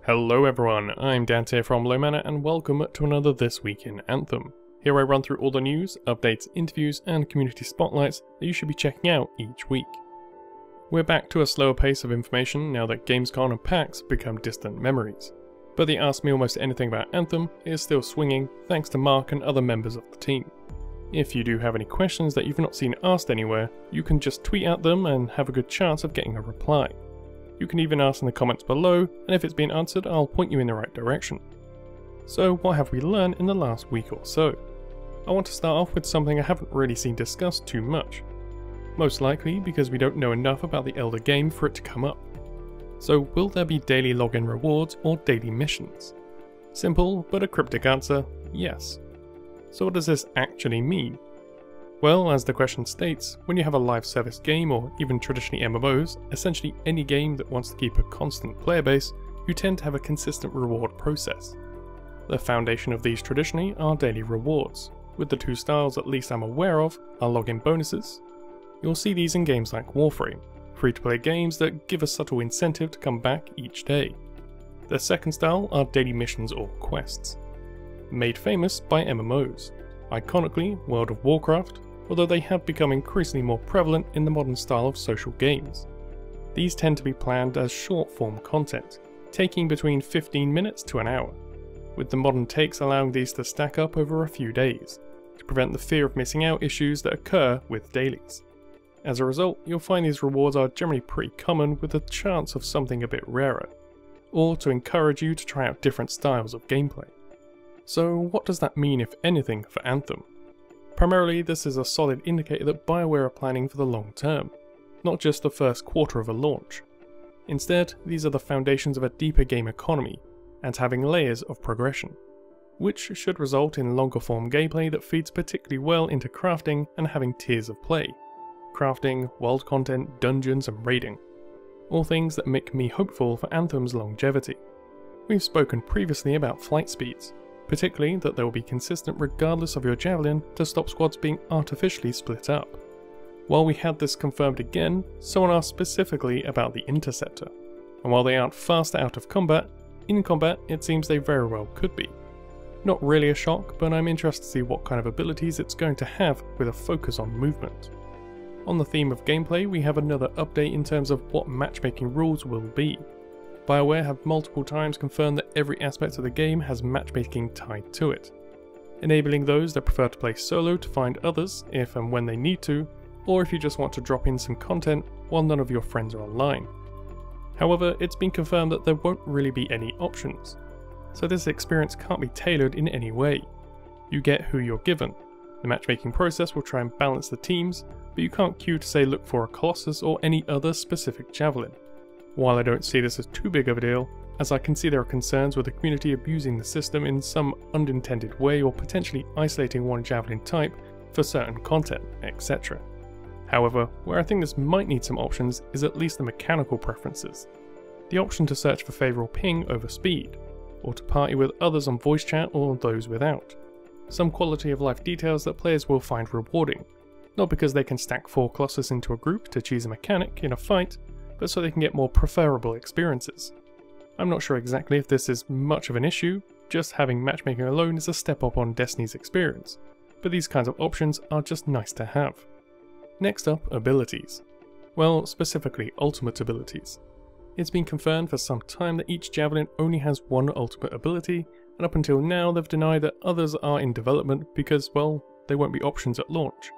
Hello everyone, I'm Dante from Low Manor and welcome to another This Week in Anthem. Here I run through all the news, updates, interviews and community spotlights that you should be checking out each week. We're back to a slower pace of information now that Gamescom and PAX become distant memories. But the Ask Me Almost Anything About Anthem is still swinging thanks to Mark and other members of the team. If you do have any questions that you've not seen asked anywhere, you can just tweet at them and have a good chance of getting a reply. You can even ask in the comments below, and if it's been answered, I'll point you in the right direction. So what have we learned in the last week or so? I want to start off with something I haven't really seen discussed too much. Most likely because we don't know enough about the Elder game for it to come up. So will there be daily login rewards or daily missions? Simple but a cryptic answer, yes. So what does this actually mean? Well, as the question states, when you have a live service game or even traditionally MMOs, essentially any game that wants to keep a constant player base, you tend to have a consistent reward process. The foundation of these traditionally are daily rewards, with the two styles at least I'm aware of are login bonuses. You'll see these in games like Warframe, free-to-play games that give a subtle incentive to come back each day. The second style are daily missions or quests, made famous by MMOs, iconically World of Warcraft, although they have become increasingly more prevalent in the modern style of social games. These tend to be planned as short-form content, taking between 15 minutes to an hour, with the modern takes allowing these to stack up over a few days, to prevent the fear of missing out issues that occur with dailies. As a result, you'll find these rewards are generally pretty common with a chance of something a bit rarer, or to encourage you to try out different styles of gameplay. So what does that mean if anything for Anthem? Primarily, this is a solid indicator that BioWare are planning for the long term, not just the first quarter of a launch. Instead, these are the foundations of a deeper game economy, and having layers of progression, which should result in longer form gameplay that feeds particularly well into crafting and having tiers of play. Crafting, world content, dungeons and raiding. All things that make me hopeful for Anthem's longevity. We've spoken previously about flight speeds, particularly that they will be consistent regardless of your javelin to stop squads being artificially split up. While we had this confirmed again, someone asked specifically about the Interceptor, and while they aren't faster out of combat, in combat it seems they very well could be. Not really a shock, but I'm interested to see what kind of abilities it's going to have with a focus on movement. On the theme of gameplay, we have another update in terms of what matchmaking rules will be. BioWare have multiple times confirmed that every aspect of the game has matchmaking tied to it, enabling those that prefer to play solo to find others if and when they need to, or if you just want to drop in some content while none of your friends are online. However, it's been confirmed that there won't really be any options, so this experience can't be tailored in any way. You get who you're given. The matchmaking process will try and balance the teams, but you can't queue to say look for a Colossus or any other specific javelin. While I don't see this as too big of a deal, as I can see there are concerns with the community abusing the system in some unintended way or potentially isolating one javelin type for certain content, etc. However, where I think this might need some options is at least the mechanical preferences. The option to search for favourable ping over speed, or to party with others on voice chat or those without. Some quality of life details that players will find rewarding, not because they can stack 4 Colossus into a group to choose a mechanic in a fight, but so they can get more preferable experiences. I'm not sure exactly if this is much of an issue, just having matchmaking alone is a step up on Destiny's experience, but these kinds of options are just nice to have. Next up, abilities. Well, specifically ultimate abilities. It's been confirmed for some time that each javelin only has one ultimate ability, and up until now they've denied that others are in development because, well, they won't be options at launch.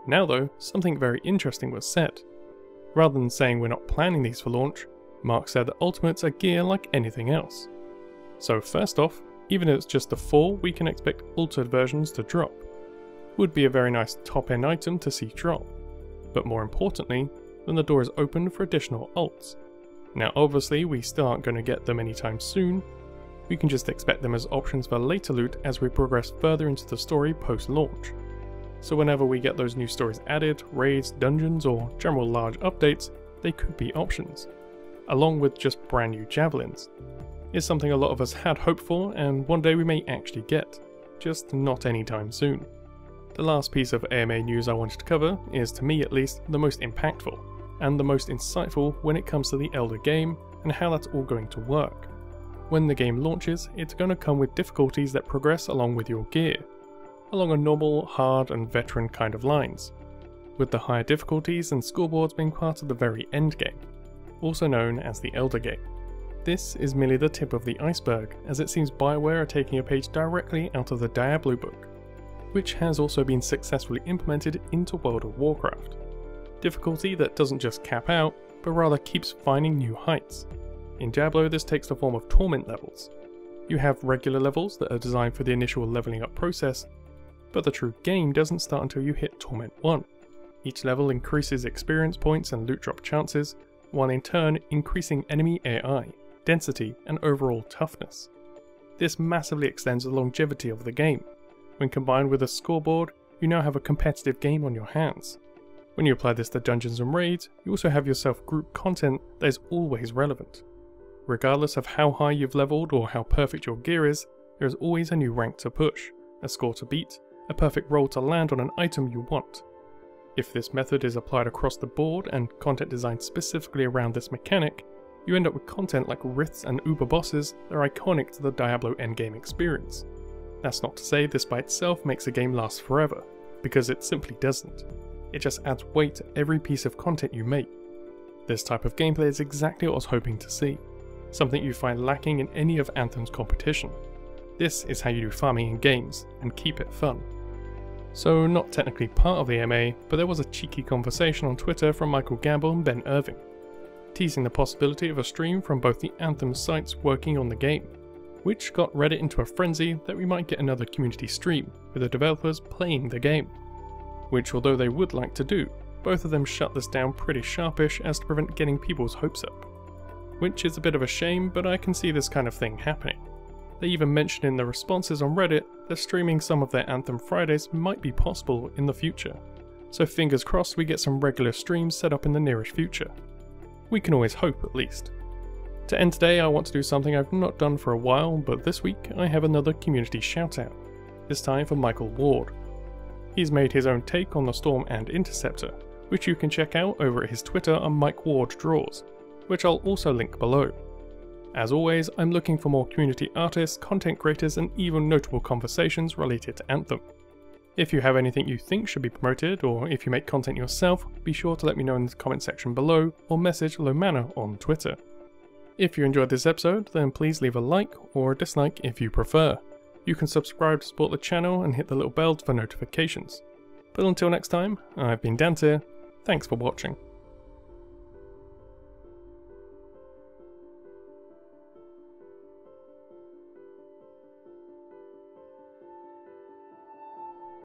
Now though, something very interesting was said. Rather than saying we're not planning these for launch, Mark said that ultimates are gear like anything else. So first off, even if it's just the 4 we can expect altered versions to drop. Would be a very nice top end item to see drop. But more importantly, then the door is open for additional ults. Now obviously we still aren't going to get them anytime soon, we can just expect them as options for later loot as we progress further into the story post launch. So whenever we get those new stories added, raids, dungeons or general large updates, they could be options, along with just brand new javelins. It's something a lot of us had hoped for and one day we may actually get, just not anytime soon. The last piece of AMA news I wanted to cover is, to me at least, the most impactful, and the most insightful when it comes to the Elder game and how that's all going to work. when the game launches, it's going to come with difficulties that progress along with your gear, along a normal, hard and veteran kind of lines, with the higher difficulties and scoreboards being part of the very end game, also known as the Elder Game. This is merely the tip of the iceberg, as it seems Bioware are taking a page directly out of the Diablo book, which has also been successfully implemented into World of Warcraft. Difficulty that doesn't just cap out, but rather keeps finding new heights. In Diablo, this takes the form of torment levels. You have regular levels that are designed for the initial leveling up process, but the true game doesn't start until you hit Torment 1. Each level increases experience points and loot drop chances, while in turn increasing enemy AI, density and overall toughness. This massively extends the longevity of the game. When combined with a scoreboard, you now have a competitive game on your hands. When you apply this to dungeons and raids, you also have yourself group content that is always relevant. Regardless of how high you've leveled or how perfect your gear is, there is always a new rank to push, a score to beat, a perfect roll to land on an item you want. If this method is applied across the board and content designed specifically around this mechanic, you end up with content like Riths and Uber bosses that are iconic to the Diablo endgame experience. That's not to say this by itself makes a game last forever, because it simply doesn't. It just adds weight to every piece of content you make. This type of gameplay is exactly what I was hoping to see, something you find lacking in any of Anthem's competition. This is how you do farming in games, and keep it fun. So not technically part of the MA, but there was a cheeky conversation on Twitter from Michael Gamble and Ben Irving, teasing the possibility of a stream from both the Anthem sites working on the game, which got Reddit into a frenzy that we might get another community stream with the developers playing the game. Which, although they would like to do, both of them shut this down pretty sharpish as to prevent getting people's hopes up. Which is a bit of a shame, but I can see this kind of thing happening. They even mentioned in the responses on Reddit that streaming some of their Anthem Fridays might be possible in the future, so fingers crossed we get some regular streams set up in the nearest future. We can always hope, at least. To end today, I want to do something I've not done for a while, but this week I have another community shoutout, this time for Michael Ward. He's made his own take on the Storm and Interceptor, which you can check out over at his Twitter on MikeWardDraws, which I'll also link below. As always, I'm looking for more community artists, content creators, and even notable conversations related to Anthem. If you have anything you think should be promoted, or if you make content yourself, be sure to let me know in the comment section below, or message Lomana on Twitter. If you enjoyed this episode, then please leave a like or a dislike if you prefer. You can subscribe to support the channel and hit the little bell for notifications. But until next time, I've been Dante, thanks for watching.